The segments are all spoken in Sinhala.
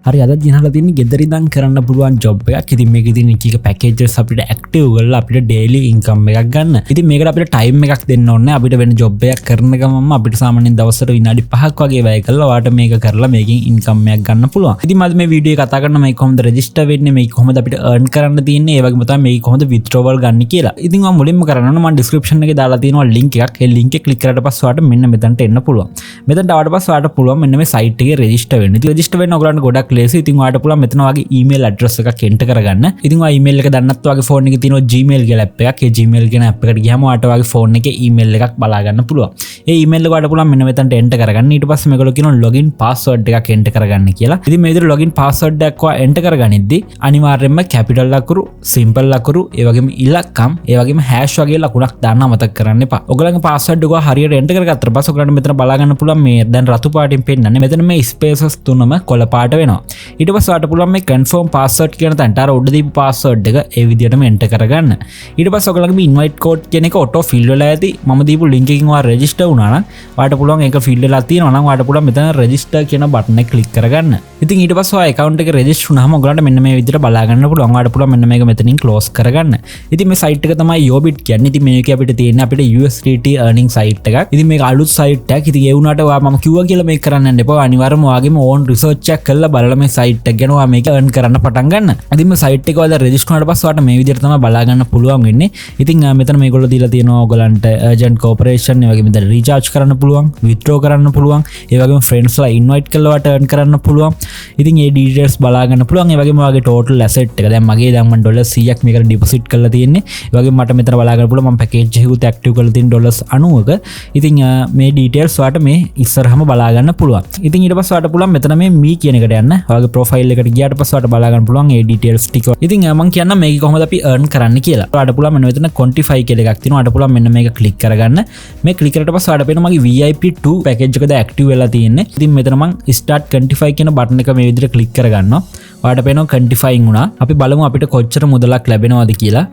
හරි අද දිනහලා තියෙන්නේ ගෙදර ඉඳන් කරන්න පුළුවන් ජොබ් එකක්. ඉතින් මේකේ තියෙන එක එක පැකේජස් අපිට ඇක්ටිව් කරලා අපිට ඩේලි ඉන්කම් එකක් ගන්න. ඉතින් මේකට අපිට ටයිම් එකක් දෙන්න ඕනේ. අපිට වෙන ජොබ් එකක් කරන ගමන්ම අපිට සාමාන්‍යයෙන් දවසට විනාඩි 5ක් වගේ වැය කරලා ඔයාලට මේක කරලා මේකෙන් ඉන්කම් එකක් ගන්න පුළුවන්. ඉතින් මම මේ වීඩියෝ එක කතා කරන මේක කොහොමද රෙජිස්ටර් වෙන්නේ, මේක කොහොමද අපිට earn කරන්න තියෙන්නේ, ඒ වගේම තමයි මේක කොහොමද withdrawal ගන්න කියලා. ඉතින් මම මුලින්ම කරන්න ඕනේ මම description එකේ දාලා තියෙනවා link එකක්. ඒ link එක click කරලා පස්සේ ඔයාලට මෙන්න මෙතනට එන්න පුළුවන්. මෙතනට ආවට පස්සේ ඔයාලට පුළුවන් මෙන්න මේ site එකේ register වෙන්න. ඉතින් register වෙන්න ඔයගලන්ට ගොඩක් ලේසි. ඉතින් ඔයාලට පුළුවන් මෙතන වගේ email address එකක් enter කරගන්න. ඉතින් ඔයා email එක දන්නත් වගේ phone එකේ තියෙනවා Gmail කියලා app එකක්. ඒ Gmail කියන app එකට ගියාම ඔයාලට වගේ phone එකේ email එකක් බලා ගන්න පුළුවන්. ඒ email එක ඔයාලට පුළුවන් මෙන්න මෙතනට enter කරගන්න. ඊට පස්සේ මේගොල්ලෝ කියනවා login password එකක් enter කරගන්න කියලා. ඉතින් මේ විදිහට login password එකක් ඔයා enter කරගනිද්දි අනිවාර්යයෙන්ම capital ලකුණු, simple ලකුණු, ඒ වගේම ඉලක්කම්, ඒ වගේම hash වගේ ලකුණක් දාන්න අමතක කරන්න එපා. ඔයගලගේ password එක හරියට enter කරගත්තට පස්සේ ඔයගලන්ට මෙතන බලා ගන්න පුළුවන් මේ දැන් රතු පාටින් පෙන්නන්නේ. මෙතන මේ spaces තුනම කොළ පාට වෙනවා. ඊට පස්සේ ඔයාලට පුළුවන් මේ confirm password කියන තැනට අර උඩ දීපු password එක ඒ විදිහටම enter කරගන්න. ඊට පස්සේ ඔයගලගේ මේ invite code කියන එක auto fill වෙලා ඇති. මම දීපු link එකකින් ඔයා register වුණා නම් ඔයාලට පුළුවන් ඒක fill වෙලා තියෙනවා නම් ඔයාලට පුළුවන් මෙතන register කියන button එක click කරගන්න. ඉතින් ඊට පස්සේ ඔයා account එක register වුණාම ඔයගලන්ට මෙන්න මේ විදිහට බලා ගන්න පුළුවන්. ඔයාලට පුළුවන් මෙන්න මේක මෙතනින් close කරගන්න. ඉතින් මේ site එක තමයි Yobit කියන්නේ. ඉතින් මේකේ අපිට තියෙන්නේ අපිට USDT earning site එකක්. ඉතින් මේක අලුත් site එකක්. ඉතින් ඒ වුණාට ඔයා මම කිව්වා කියලා මේක කරන්න යන්න එපා. අනිවාර්යයෙන්ම ඔයාගේම own research එකක් කරලා බලලා මේ site එක ගැන ඔයා මේක earn කරන්න පටන් ගන්න. ඉතින් මේ site එක ඔයාලා register වුණාට පස්සේ ඔයාලට මේ විදිහට තමයි බලා ගන්න පුළුවන් වෙන්නේ. ඉතින් මෙතන මේගොල්ලෝ දීලා තියෙනවා ඔයගලන්ට urgent cooperation, ඒ වගේම දැන් recharge කරන්න පුළුවන්, withdraw කරන්න පුළුවන්, ඒ වගේම friendsලා invite කරලා ඔයාලට earn කරන්න පුළුවන්. ඉතින් මේ details බලා ගන්න පුළුවන්. ඒ වගේම ඔයාගේ total asset එක දැන් මගේ දැන් මම $100ක් මේකට deposit කරලා තියෙන්නේ. ඒ වගේම මට මෙතන බලා ගන්න පුළුවන් මම package එකකුත් active කරලා තියෙන $90ක. ඉතින් මේ details ඔයාලට මේ ඉස්සරහම බලා ගන්න පුළුවන්. ඉතින් ඊට පස්සේ ඔයාලට පුළුවන් මෙතන මේ me කියන එකට යන්න. ඔයාගේ profile එකට ගියාට පස්සේ ඔයාලට බලා ගන්න පුළුවන් මේ details ටික. ඉතින් මම කියන්නම් මේක කොහොමද අපි earn කරන්න කියලා. ඔයාලට පුළුවන් මෙන්න මෙතන quantify කියලා එකක් තියෙනවා. ඔයාලට පුළුවන් මෙන්න මේක click කරගන්න. මේ click කරලා පස්සේ ඔයාලට පේනවා මගේ VIP2 package එකද active වෙලා තියෙන්නේ. ඉතින් මෙතන මම start quantify කියන button එක මේ විදිහට click කරගන්නවා. ඔයාලට පේනවා quantifying වුණා. අපි බලමු අපිට කොච්චර මුදලක් ලැබෙනවද කියලා.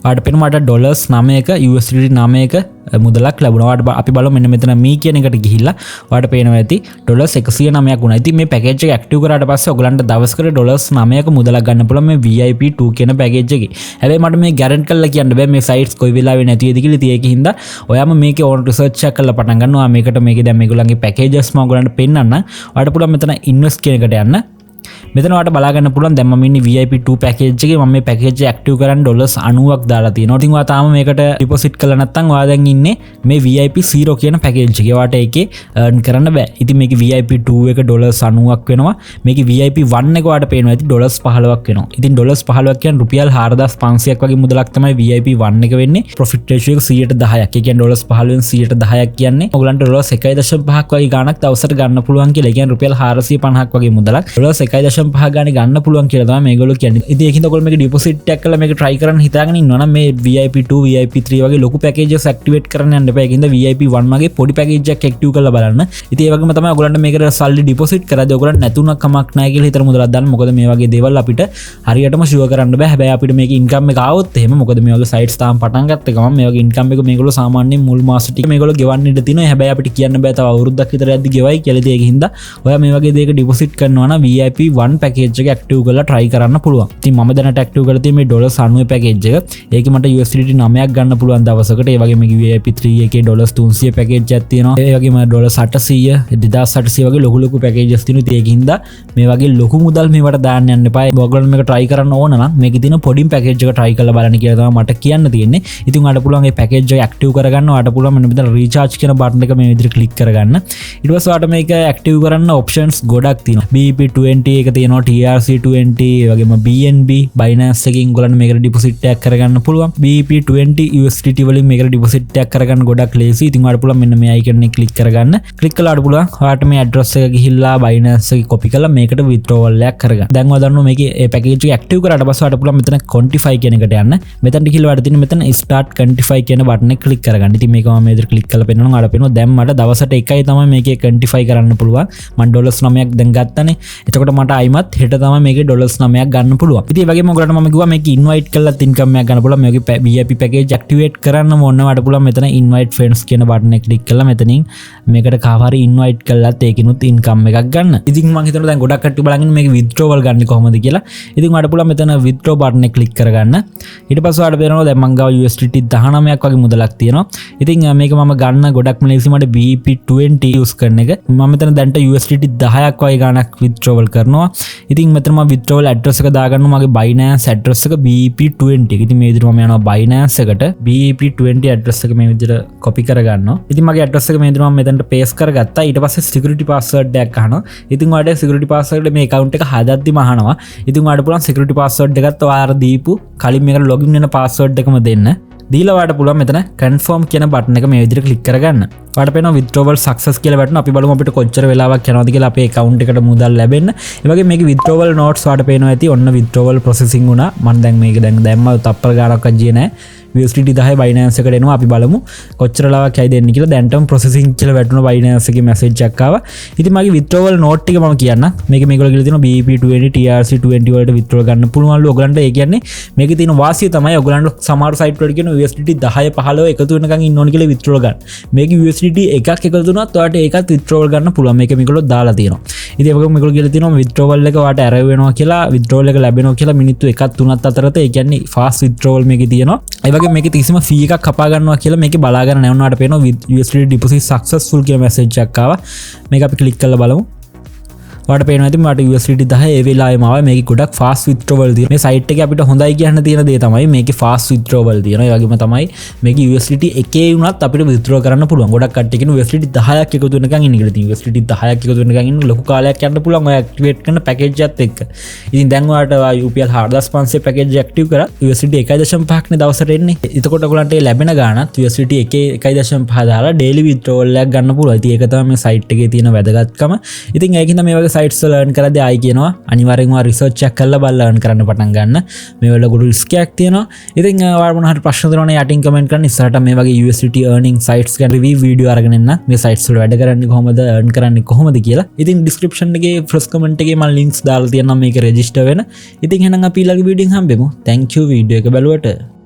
ඔයාලට පේනවා මට $9ක USDT 9ක මුදලක් ලැබුණා. අපි බලමු මෙන්න මෙතන මේ කියන එකට ගිහිල්ලා ඔයාලට පේනවා ඇති $109ක් වුණා. ඉතින් මේ පැකේජ් එක ඇක්ටිව් කරාට පස්සේ ඔයගලන්ට දවසකට $9ක මුදලක් ගන්න පුළුවන් මේ VIP2 කියන පැකේජ් එකේ. හැබැයි මට මේ ගැරන්ටි කරලා කියන්න බෑ මේ සයිට්ස් කොයි වෙලාවෙ නැති වෙයිද කියලා. ඉතින් ඒකින් හින්දා ඔයාම මේකේ ඕන් රිසර්ච් එකක් කරලා පටන් ගන්නවා. මේකට මේකේ දැන් මේගොල්ලන්ගේ පැකේජස් මම ඔයගලන්ට පෙන්නන්න. ඔයාලට පුළුවන් මෙතන ඉන්වෙස්ට් කියන එකට යන්න. මෙතන ඔයාලට බලා ගන්න පුළුවන් දැන් මම ඉන්නේ VIP2 පැකේජ් එකේ. මම මේ පැකේජ් එක ඇක්ටිව් කරන්න $90ක් දාලා තියෙනවා. ඉතින් ඔයා තාම මේකට ඩිපොසිට් කරලා නැත්නම් ඔයා දැන් ඉන්නේ මේ VIP0 කියන පැකේජ් එකේ. ඔයාට ඒකේ earn කරන්න බෑ. ඉතින් මේකේ VIP2 එක $90ක් වෙනවා. මේකේ VIP1 එක ඔයාට පේනවා ඇති $15ක් වෙනවා. ඉතින් $15ක් කියන්නේ රුපියල් 4500ක් වගේ මුදලක් තමයි VIP1 එක වෙන්නේ. profit ratio එක 110ක්. ඒ කියන්නේ $15න් 110ක් කියන්නේ ඔයගලන්ට $1.5ක් වගේ ගාණක් දවසට ගන්න පුළුවන් කියලා. ඒ කියන්නේ රුපියල් 450ක් වගේ මුදලක්. $1.5 ගානේ ගන්න පුළුවන් කියලා තමයි මේගොල්ලෝ කියන්නේ. ඉතින් ඒකින්ද ඔයගොල්ලෝ මේක ඩිපොසිට් එකක් කරලා මේක try කරන්න හිතාගෙන ඉන්නවා නම් මේ VIP2 VIP3 වගේ ලොකු පැකේජස් ඇක්ටිවේට් කරන්න යන්න එපා. ඒකින්ද VIP1 වගේ පොඩි පැකේජ් එකක් ඇක්ටිව් කරලා බලන්න. ඉතින් ඒ වගේම තමයි ඔයගොල්ලන්ට මේකට සල්ලි ඩිපොසිට් කරද්දී ඔයගොල්ලන්ට නැතුණක් කමක් නැහැ කියලා හිතන මුදලක් දාන්න. මොකද මේ වගේ දේවල් අපිට හරියටම ෂුවර් කරන්න බෑ. හැබැයි අපිට මේක ඉන්කම් එක ආවොත් එහෙම මොකද මේ වගේ සයිට්ස් තාම පටන් ගත්ත ගමන් මේ වගේ ඉන්කම් එක මේගොල්ලෝ සාමාන්‍යයෙන් මුල් මාස ටික මේගොල්ලෝ ගෙවන්න ඉඩ තියෙනවා. හැබැයි අපිට කියන්න බෑ තව අවුරුද්දක් විතර යද්දි ගෙවයි කියලා. ඉතින් ඒකින්ද ඔයා මේ වගේ දෙයක ඩිපොසිට් කරනවා නම් VIP1 පැකේජ් එක ඇක්ටිව් කරලා try කරන්න පුළුවන්. ඉතින් මම දැනට ඇක්ටිව් කරලා තියෙන්නේ මේ $90 පැකේජ් එක. ඒකේ මට USDT 9ක් ගන්න පුළුවන් දවසකට. ඒ වගේම VIP3 එකේ $300 පැකේජ් එකක් තියෙනවා. ඒ වගේම $800 2800 වගේ ලොකු ලොකු පැකේජස් තියෙනවා. ඉතින් ඒකින්ද මේ වගේ ලොකු මුදල් මේවට දාන්න යන්න එපා. ඔයගොල්ලෝ මේක try කරන්න ඕන නම් මේකේ තියෙන පොඩි පැකේජ් එක try කරලා බලන්න කියලා තමයි මට කියන්න තියෙන්නේ. ඉතින් ඔයාලට පුළුවන් මේ පැකේජ් එක ඇක්ටිව් කරගන්න. ඔයාලට පුළුවන් මෙන්න මෙතන recharge කියන බටන් එක මේ විදිහට click කරගන්න. ඊට පස්සේ ඔයාලට මේක ඇක්ටිව් කරන්න options ගොඩක් තියෙනවා. BP20 එක තියෙනවා, TRC20, ඒ වගේම BNB Binance එකකින් ඔයගොල්ලන්ට මේකට ඩිපොසිට් එකක් කරගන්න පුළුවන්. BP20 USDT වලින් මේකට ඩිපොසිට් එකක් කරගන්න ගොඩක් ලේසි. ඉතින් ඔයාලට පුළුවන් මෙන්න මේ icon එක click කරගන්න. click කළාට පුළුවන් ඔයාලට මේ address එක ගිහිල්ලා Binance එකේ copy කරලා මේකට withdrawal එකක් කරගන්න. දැන් ඔයා දන්නවා මේකේ ඒ package එක active කරාට පස්සේ ඔයාලට පුළුවන් මෙතන quantify කියන එකට යන්න. මෙතනට ගිහිල්ලා ඔයාලට තියෙන මෙතන start quantify කියන button එක click කරගන්න. ඉතින් මේක මම මේ විදිහට click කරලා පෙන්නනවා. ඔයාලට පේනවා දැන් මට දවසට එකයි තමයි මේකේ quantify කරන්න පුළුවන්. මම $9ක් දැන් ගත්තනේ. එතකොට මට ටයිමත් හෙට තමයි මේකේ ඩොලර්ස් 9ක් ගන්න පුළුවන්. ඉතින් ඒ වගේම ඔයගලන්ට මම කිව්වා මේක ඉන්වයිට් කරලා ඉන්කම් එකක් ගන්න පුළුවන්. මේකේ VIP පැකේජ් ඇක්ටිවේට් කරන්න ඕන වඩ පුළුවන්. මෙතන ඉන්වයිට් ෆ්‍රෙන්ඩ්ස් කියන බටන් එක ක්ලික් කරලා මෙතනින් මේකට කාවහරි ඉන්වයිට් කළාත් ඒකිනුත් ඉන්කම් එකක් ගන්න. ඉතින් මම හිතනවා දැන් ගොඩක් කට්ටිය බලන්නේ මේක විත්ඩ්‍රෝවල් ගන්න කොහොමද කියලා. ඉතින් ඔයාලට පුළුවන් මෙතන විත්ඩ්‍රෝ බටන් එක ක්ලික් කරගන්න. ඊට පස්සේ ඔයාලට පේනවා දැන් මං ගාව USDT 19ක් වගේ මුදලක් තියෙනවා. ඉතින් මේක මම ගන්න ගොඩක් ලේසි මට BEP20 යූස් කරන එක. මම මෙතන දැන්ට USDT 10ක් වගේ ගාණක් විත්ඩ්‍රෝවල් කරනවා. ඉතින් මෙතන මම විත්ඩ්‍රෝවල් ඇඩ්‍රස් එක දාගන්නවා මගේ Binance ඇඩ්‍රස් එක BEP20 එක. ඉතින් මේ විදිහට මම යනවා Binance එකට BEP20 ඇඩ්‍රස් එක මේ විදිහට කොපි කරගන්නවා. ඉතින් මගේ ඇඩ්‍රස් එක මේ විදිහට මම මෙතනට පේස්ට් කරගත්තා. ඊට පස්සේ සිකියුරිටි පාස්වර්ඩ් එකක් අහනවා. ඉතින් ඔයාලට සිකියුරිටි පාස්වර්ඩ් මේ account එක හදද්දිම අහනවා. ඉතින් ඔයාලට පුළුවන් සිකියුරිටි පාස්වර්ඩ් එකත් ඔයාලා දීපු කලින් මේකට ලොගින් වෙන පාස්වර්ඩ් එකම දෙන්න. දීලා ඔයාලට පුළුවන් මෙතන confirm කියන බටන් එක මේ විදිහට ක්ලික් කරගන්න. ඔයාලට පේනවා withdrawal success කියලා වැටෙනවා. අපි බලමු අපිට කොච්චර වෙලාවක් යනවද කියලා අපේ account එකට මුදල් ලැබෙන්න. ඒ වගේ මේකේ withdrawal notes ඔයාලට පේනවා ඇති. ඔන්න withdrawal processing වුණා. මම දැන් මේක දැම්ම තප්පර ගානක්වත් ගියේ නැහැ. USDT 10 Binance එකට එනවා. අපි බලමු කොච්චර වෙලාවක් යයි දෙන්න කියලා. දැන්ටම processing කියලා වැටුණා Binance එකේ message එකක් ආවා. ඉතින් මගේ withdrawal note ටික මම කියන්න. මේකේ මේගොල්ලෝ කියලා තියෙනවා BEP20 TRC20 වලට withdraw ගන්න පුළුවන්ලු. ඔයගලන්ට ඒ කියන්නේ මේකේ තියෙන වාසිය තමයි ඔයගලන්ට සමහර site වලට කියන USDT 10 15 එකතු වෙනකන් ඉන්න ඕන කියලා withdraw ගන්න. මේකේ USDT එකක් එකතු වුණාත් ඔයාලට ඒකත් withdraw ගන්න පුළුවන්. මේක මේගොල්ලෝ දාලා තියෙනවා. ඉතින් ඒක මේගොල්ලෝ කියලා තියෙනවා withdrawal එක ඔයාලට arrive වෙනවා කියලා withdrawal එක ලැබෙනවා කියලා මිනිත්තු 1ක් 3ක් අතරත. ඒ කියන්නේ fast withdrawal මේකේ තියෙනවා. ඒ වගේ මේකේ කිසිම ෆී එකක් කපා ගන්නවා කියලා මේකේ බලාගෙන නැවුනාට පේනවා USDT deposit successful කියලා message එකක් ආවා. මේක අපි ක්ලික් කරලා බලමු. ඔයාලට පේනවා ඇති මට USDT 10 ඒ වෙලාවෙම ආවා. මේකේ ගොඩක් fast withdrawal තියෙනවා. මේ site එකේ අපිට හොඳයි කියන්න තියෙන දේ තමයි මේකේ fast withdrawal තියෙනවා. ඒ වගේම තමයි මේකේ USDT එකේ වුණත් අපිට withdraw කරන්න පුළුවන්. ගොඩක් කට්ටිය කියන USDT 10ක් එකතු වෙනකන් ඉන්න කියලා තියෙනවා. USDT 10ක් එකතු වෙනකන් ඉන්න ලොකු කාලයක් යන්න පුළුවන් ඔය activate කරන package එකත් එක්ක. ඉතින් දැන් ඔයාලට UPL 4500 package active කරා USDT 1.5ක් නේ දවසට එන්නේ. එතකොට ඔයගලන්ට ලැබෙන ගාණත් USDT 1.5 දාලා daily withdrawal එකක් ගන්න පුළුවන්. ඉතින් ඒක තමයි මේ site එකේ තියෙන වැදගත්කම. ඉතින් ඒකින්ද මේ වගේ sites වල earn කරද්දී ආයි කියනවා අනිවාර්යෙන්ම research එකක් කරලා බලලා earn කරන්න පටන් ගන්න. මේ වල ගොඩ risk එකක් තියෙනවා. ඉතින් ඔයාලා මොන හරි ප්‍රශ්න තියෙනවා නම් යටින් comment කරන්න. ඉස්සරහට මේ වගේ USDT earning sites ගැන review video අරගෙන එන්න. මේ sites වල වැඩ කරන්නේ කොහොමද earn කරන්නේ කොහොමද කියලා. ඉතින් description එකේ first comment එකේ මම links දාලා තියෙනවා මේක register වෙන. ඉතින් එහෙනම් අපි ඊළඟ video එකෙන් හම්බෙමු. Thank you video එක බලුවට.